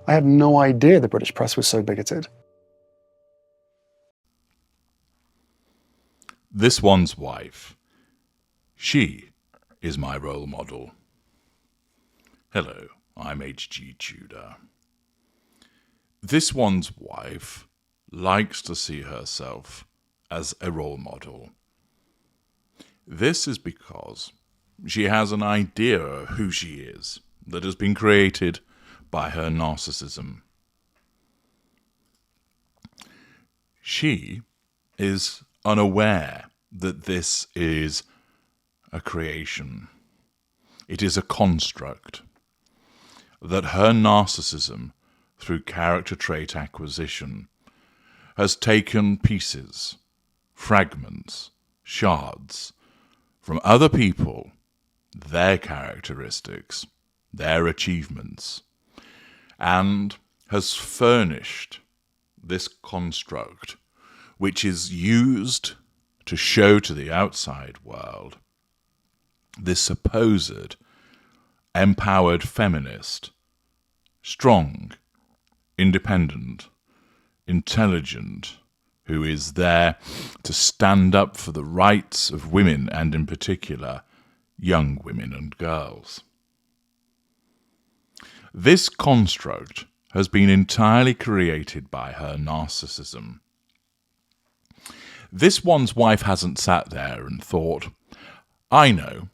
I had no idea the British press was so bigoted. This one's wife. She is my role model. Hello, I'm H.G. Tudor. This one's wife likes to see herself as a role model. This is because she has an idea of who she is that has been created by her narcissism. She is unaware that this is a creation. It is a construct. That her narcissism, through character trait acquisition, has taken pieces, fragments, shards from other people, their characteristics, their achievements, and has furnished this construct, which is used to show to the outside world this supposed empowered feminist, strong, independent, intelligent, who is there to stand up for the rights of women, and in particular, young women and girls. This construct has been entirely created by her narcissism. This one's wife hasn't sat there and thought, I know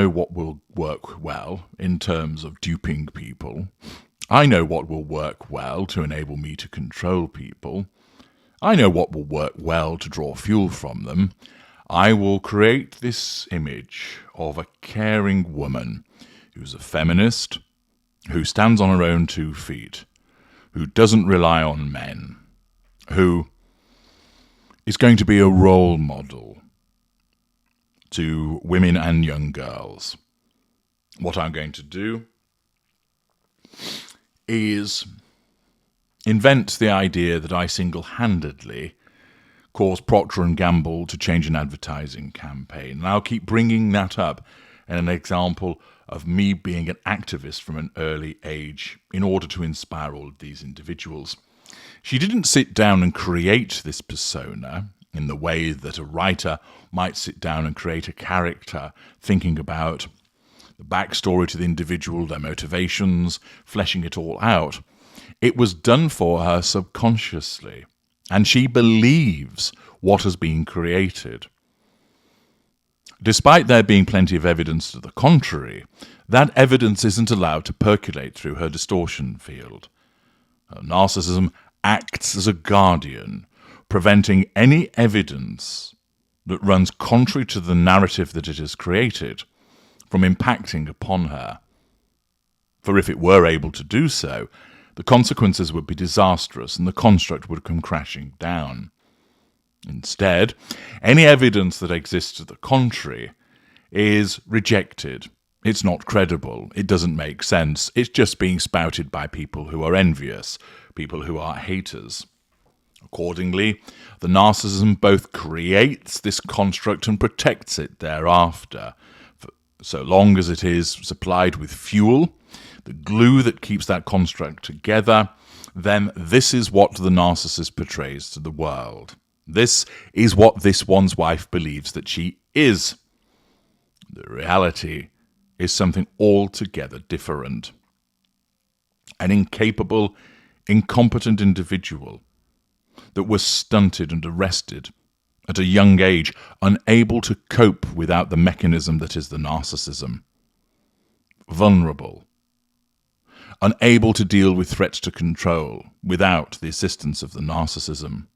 what will work well in terms of duping people. I know what will work well to enable me to control people. I know what will work well to draw fuel from them. I will create this image of a caring woman who's a feminist, who stands on her own 2 feet, who doesn't rely on men, who is going to be a role model to women and young girls. What I'm going to do is invent the idea that I single-handedly caused Procter & Gamble to change an advertising campaign. And I'll keep bringing that up in an example of me being an activist from an early age in order to inspire all of these individuals. She didn't sit down and create this persona in the way that a writer might sit down and create a character, thinking about the backstory to the individual, their motivations, fleshing it all out. It was done for her subconsciously, and she believes what has been created. Despite there being plenty of evidence to the contrary, that evidence isn't allowed to percolate through her distortion field. Her narcissism acts as a guardian, preventing any evidence that runs contrary to the narrative that it has created from impacting upon her. For if it were able to do so, the consequences would be disastrous and the construct would come crashing down. Instead, any evidence that exists to the contrary is rejected. It's not credible. It doesn't make sense. It's just being spouted by people who are envious, people who are haters. Accordingly, the narcissism both creates this construct and protects it thereafter, for so long as it is supplied with fuel, the glue that keeps that construct together. Then this is what the narcissist portrays to the world. This is what this one's wife believes that she is. The reality is something altogether different. An incapable, incompetent individual that was stunted and arrested at a young age, unable to cope without the mechanism that is the narcissism. Vulnerable. Unable to deal with threats to control without the assistance of the narcissism.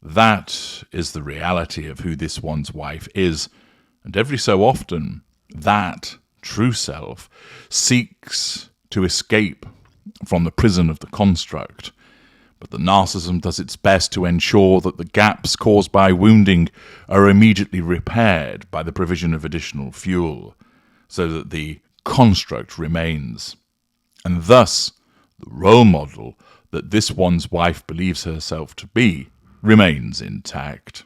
That is the reality of who this one's wife is, and every so often, that true self seeks to escape from the prison of the construct, but the narcissism does its best to ensure that the gaps caused by wounding are immediately repaired by the provision of additional fuel, so that the construct remains. And thus, the role model that this one's wife believes herself to be remains intact.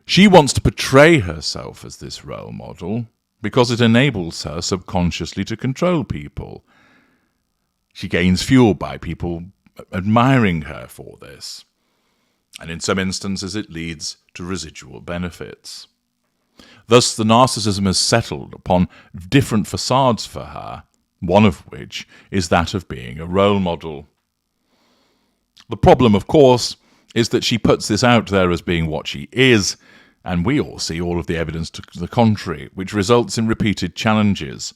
She wants to portray herself as this role model, because it enables her subconsciously to control people. She gains fuel by people admiring her for this, and in some instances it leads to residual benefits. Thus, the narcissism has settled upon different facades for her, one of which is that of being a role model. The problem, of course, is that she puts this out there as being what she is, and we all see all of the evidence to the contrary, which results in repeated challenges.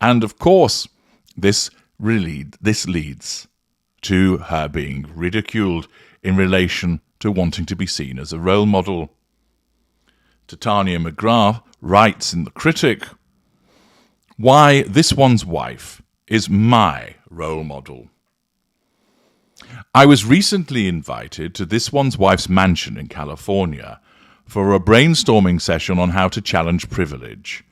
And, of course, this leads to her being ridiculed in relation to wanting to be seen as a role model. Titania McGrath writes in The Critic, "Why this one's wife is my role model. I was recently invited to this one's wife's mansion in California for a brainstorming session on how to challenge privilege.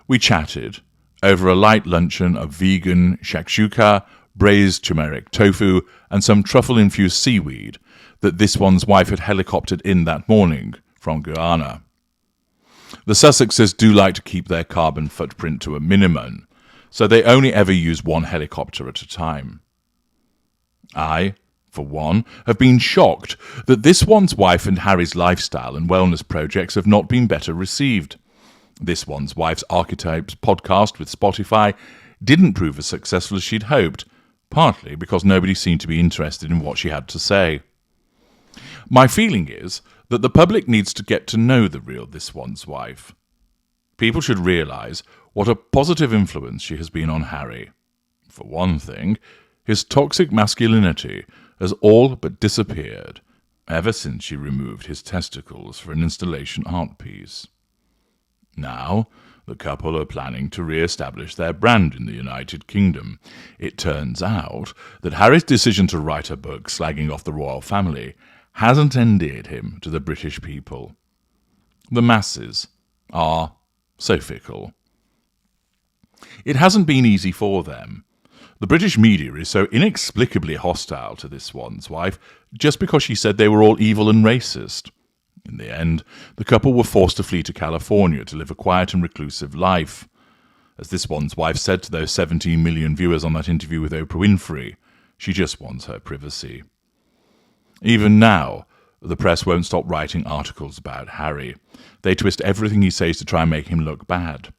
We chatted over a light luncheon of vegan shakshuka, braised turmeric tofu, and some truffle-infused seaweed that this one's wife had helicoptered in that morning from Guyana. The Sussexes do like to keep their carbon footprint to a minimum, so they only ever use one helicopter at a time. I, for one, have been shocked that this one's wife and Harry's lifestyle and wellness projects have not been better received. This one's wife's Archetypes podcast with Spotify didn't prove as successful as she'd hoped, partly because nobody seemed to be interested in what she had to say. My feeling is that the public needs to get to know the real this one's wife. People should realise what a positive influence she has been on Harry. For one thing, his toxic masculinity has all but disappeared ever since she removed his testicles for an installation art piece. Now, the couple are planning to re-establish their brand in the United Kingdom. It turns out that Harry's decision to write a book slagging off the royal family hasn't endeared him to the British people. The masses are so fickle. It hasn't been easy for them. The British media is so inexplicably hostile to this one's wife just because she said they were all evil and racist. In the end, the couple were forced to flee to California to live a quiet and reclusive life. As this one's wife said to those 17 million viewers on that interview with Oprah Winfrey, she just wants her privacy. Even now, the press won't stop writing articles about Harry. They twist everything he says to try and make him look bad.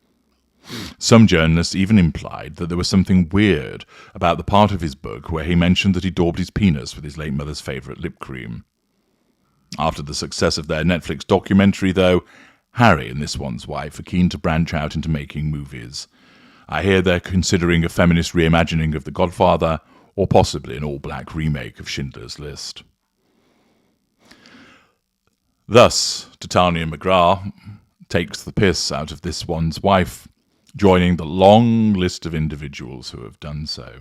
Some journalists even implied that there was something weird about the part of his book where he mentioned that he daubed his penis with his late mother's favourite lip cream. After the success of their Netflix documentary, though, Harry and this one's wife are keen to branch out into making movies. I hear they're considering a feminist reimagining of The Godfather, or possibly an all-black remake of Schindler's List. Thus, Titania McGrath takes the piss out of this one's wife, joining the long list of individuals who have done so.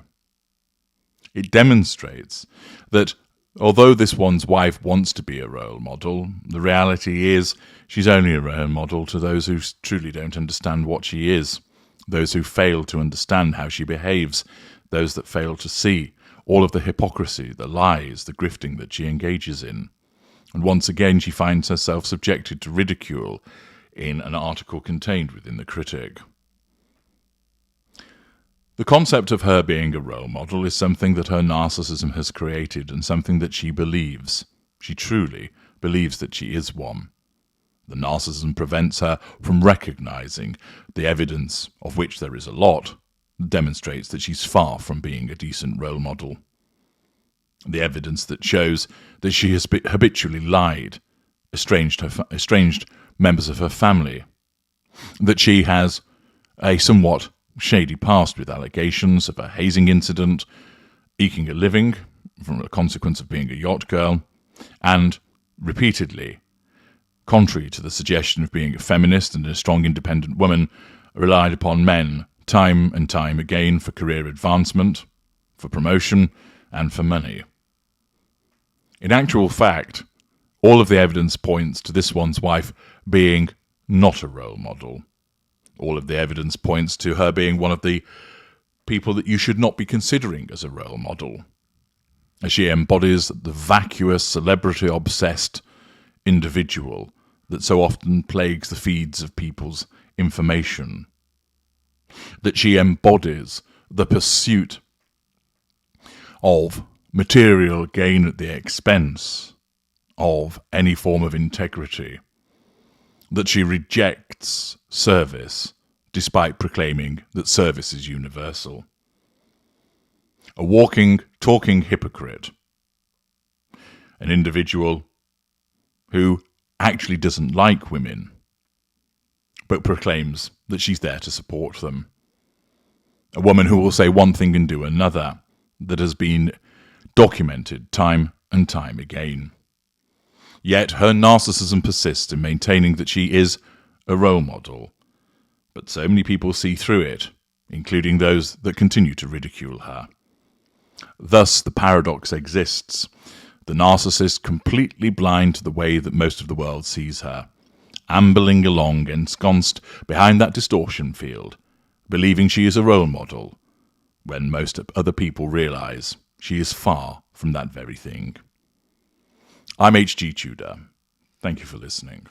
It demonstrates that although this one's wife wants to be a role model, the reality is she's only a role model to those who truly don't understand what she is, those who fail to understand how she behaves, those that fail to see all of the hypocrisy, the lies, the grifting that she engages in. And once again she finds herself subjected to ridicule in an article contained within The Critic. The concept of her being a role model is something that her narcissism has created and something that she believes. She truly believes that she is one. The narcissism prevents her from recognizing the evidence, of which there is a lot, that demonstrates that she's far from being a decent role model. The evidence that shows that she has habitually lied, estranged members of her family, that she has a somewhat shady past with allegations of a hazing incident, eking a living from a consequence of being a yacht girl, and repeatedly, contrary to the suggestion of being a feminist and a strong independent woman, relied upon men time and time again for career advancement, for promotion, and for money. In actual fact, all of the evidence points to this one's wife being not a role model. All of the evidence points to her being one of the people that you should not be considering as a role model, as she embodies the vacuous, celebrity-obsessed individual that so often plagues the feeds of people's information, that she embodies the pursuit of material gain at the expense of any form of integrity, that she rejects service despite proclaiming that service is universal. A walking, talking hypocrite. An individual who actually doesn't like women, but proclaims that she's there to support them. A woman who will say one thing and do another, that has been documented time and time again. Yet her narcissism persists in maintaining that she is a role model, but so many people see through it, including those that continue to ridicule her. Thus the paradox exists. The narcissist completely blind to the way that most of the world sees her, ambling along ensconced behind that distortion field, believing she is a role model, when most other people realise she is far from that very thing. I'm H.G. Tudor. Thank you for listening.